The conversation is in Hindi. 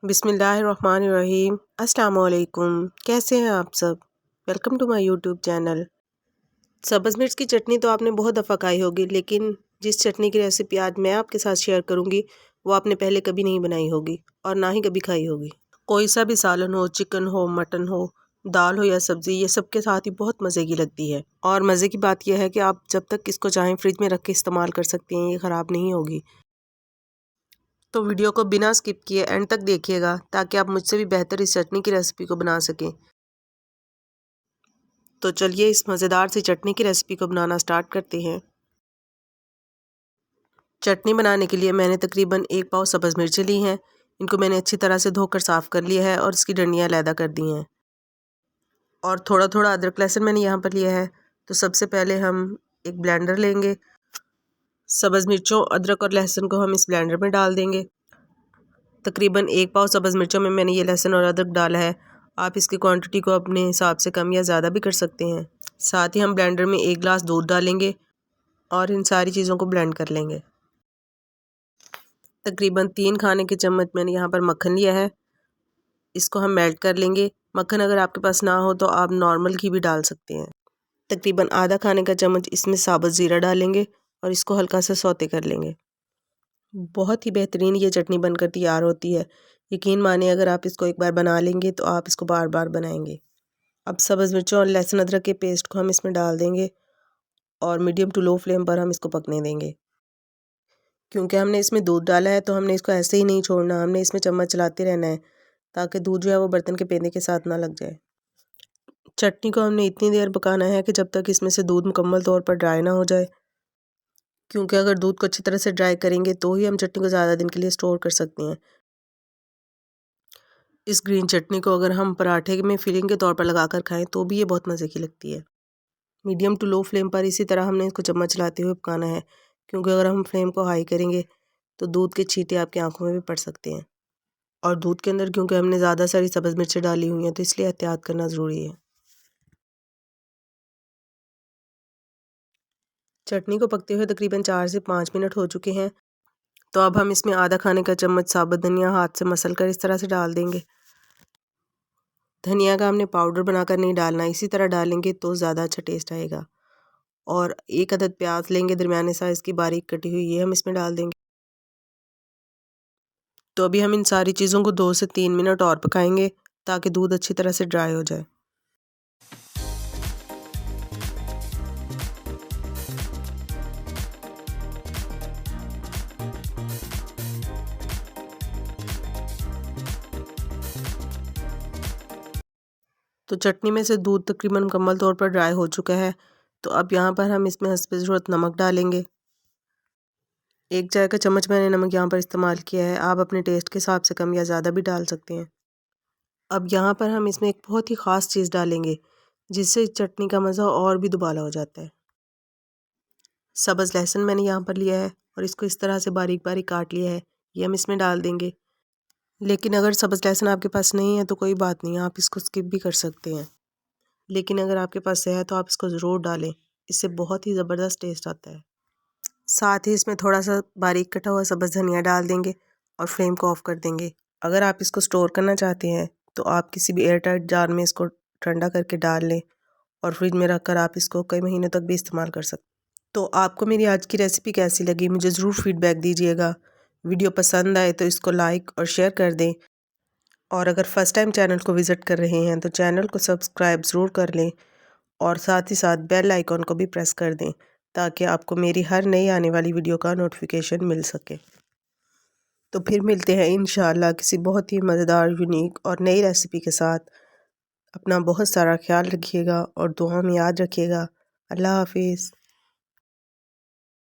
बिस्मिल्लाहिर्रहमानिर्रहीम। अस्सलाम वालेकुम। कैसे हैं आप सब? Welcome to my YouTube channel. सब्ज़ मिर्च की चटनी तो आपने बहुत दफ़ा खाई होगी, लेकिन जिस चटनी की रेसिपी आज मैं आपके साथ शेयर करूंगी वो आपने पहले कभी नहीं बनाई होगी और ना ही कभी खाई होगी। कोई सा भी सालन हो, चिकन हो, मटन हो, दाल हो या सब्ज़ी, ये सब के साथ ही बहुत मज़े की लगती है। और मज़े की बात यह है कि आप जब तक इसको चाहें फ्रिज में रख के इस्तेमाल कर सकती हैं, ये ख़राब नहीं होगी। तो वीडियो को बिना स्किप किए एंड तक देखिएगा ताकि आप मुझसे भी बेहतर इस चटनी की रेसिपी को बना सकें। तो चलिए इस मज़ेदार सी चटनी की रेसिपी को बनाना स्टार्ट करते हैं। चटनी बनाने के लिए मैंने तकरीबन 1 पाव सब्ज़ मिर्चें ली हैं। इनको मैंने अच्छी तरह से धोकर साफ़ कर लिया है और इसकी डंडियाँ अलहदा कर दी हैं। और थोड़ा थोड़ा अदरक लहसुन मैंने यहाँ पर लिया है। तो सबसे पहले हम एक ब्लेंडर लेंगे। सब्ज़ मिर्चों, अदरक और लहसुन को हम इस ब्लेंडर में डाल देंगे। तकरीबन 1 पाव सब्ज़ मिर्चों में मैंने ये लहसुन और अदरक डाला है। आप इसकी क्वांटिटी को अपने हिसाब से कम या ज़्यादा भी कर सकते हैं। साथ ही हम ब्लेंडर में 1 गिलास दूध डालेंगे और इन सारी चीज़ों को ब्लेंड कर लेंगे। तकरीबन 3 खाने के चम्मच मैंने यहाँ पर मक्खन लिया है। इसको हम मेल्ट कर लेंगे। मक्खन अगर आपके पास ना हो तो आप नॉर्मल घी भी डाल सकते हैं। तकरीबन आधा खाने का चम्मच इसमें साबुत ज़ीरा डालेंगे और इसको हल्का सा सौते कर लेंगे। बहुत ही बेहतरीन ये चटनी बनकर तैयार होती है। यकीन मानिए, अगर आप इसको एक बार बना लेंगे तो आप इसको बार बार बनाएंगे। अब सब्ज़ मिर्चों और लहसुन अदरक के पेस्ट को हम इसमें डाल देंगे और मीडियम टू लो फ्लेम पर हम इसको पकने देंगे। क्योंकि हमने इसमें दूध डाला है तो हमने इसको ऐसे ही नहीं छोड़ना, हमने इसमें चम्मच चलाते रहना है ताकि दूध जो है वो बर्तन के पेंदे के साथ ना लग जाए। चटनी को हमने इतनी देर पकाना है कि जब तक इसमें से दूध मुकम्मल तौर पर ड्राई ना हो जाए। क्योंकि अगर दूध को अच्छी तरह से ड्राई करेंगे तो ही हम चटनी को ज़्यादा दिन के लिए स्टोर कर सकते हैं। इस ग्रीन चटनी को अगर हम पराठे में फिलिंग के तौर पर लगाकर खाएं तो भी ये बहुत मज़े की लगती है। मीडियम टू लो फ्लेम पर इसी तरह हमने इसको चम्मच चलाते हुए पकाना है, क्योंकि अगर हम फ्लेम को हाई करेंगे तो दूध के छींटे आपकी आंखों में भी पड़ सकते हैं। और दूध के अंदर क्योंकि हमने ज़्यादा सारी सब्ज़ मिर्चें डाली हुई हैं तो इसलिए एहतियात करना ज़रूरी है। चटनी को पकते हुए तकरीबन 4 से 5 मिनट हो चुके हैं। तो अब हम इसमें आधा खाने का चम्मच साबुत धनिया हाथ से मसल कर इस तरह से डाल देंगे। धनिया का हमने पाउडर बनाकर नहीं डालना, इसी तरह डालेंगे तो ज़्यादा अच्छा टेस्ट आएगा। और 1 अदद प्याज लेंगे दरमियाने साइज़ की बारीक कटी हुई, ये हम इसमें डाल देंगे। तो अभी हम इन सारी चीज़ों को 2 से 3 मिनट और पकाएंगे ताकि दूध अच्छी तरह से ड्राई हो जाए। तो चटनी में से दूध तकरीबन मुकम्मल तौर पर ड्राई हो चुका है। तो अब यहाँ पर हम इसमें हस्बे ज़रूरत नमक डालेंगे। 1 चाय का चम्मच मैंने नमक यहाँ पर इस्तेमाल किया है। आप अपने टेस्ट के हिसाब से कम या ज़्यादा भी डाल सकते हैं। अब यहाँ पर हम इसमें एक बहुत ही ख़ास चीज़ डालेंगे जिससे चटनी का मज़ा और भी दुबाला हो जाता है। सब्ज़ लहसुन मैंने यहाँ पर लिया है और इसको इस तरह से बारीक बारीक काट लिया है, ये हम इसमें डाल देंगे। लेकिन अगर सब्ज़ लहसुन आपके पास नहीं है तो कोई बात नहीं, आप इसको स्किप भी कर सकते हैं। लेकिन अगर आपके पास है तो आप इसको ज़रूर डालें, इससे बहुत ही ज़बरदस्त टेस्ट आता है। साथ ही इसमें थोड़ा सा बारीक कटा हुआ सब्ज़ धनिया डाल देंगे और फ्लेम को ऑफ़ कर देंगे। अगर आप इसको स्टोर करना चाहते हैं तो आप किसी भी एयर टाइट जार में इसको ठंडा करके डाल लें और फ्रिज में रख कर आप इसको कई महीनों तक भी इस्तेमाल कर सकते हैं। तो आपको मेरी आज की रेसिपी कैसी लगी मुझे ज़रूर फीडबैक दीजिएगा। वीडियो पसंद आए तो इसको लाइक और शेयर कर दें। और अगर फ़र्स्ट टाइम चैनल को विज़िट कर रहे हैं तो चैनल को सब्सक्राइब ज़रूर कर लें और साथ ही साथ बेल आइकॉन को भी प्रेस कर दें ताकि आपको मेरी हर नई आने वाली वीडियो का नोटिफिकेशन मिल सके। तो फिर मिलते हैं इंशाअल्लाह किसी बहुत ही मज़ेदार, यूनिक और नई रेसिपी के साथ। अपना बहुत सारा ख्याल रखिएगा और दुआ में याद रखिएगा। अल्लाह हाफिज़।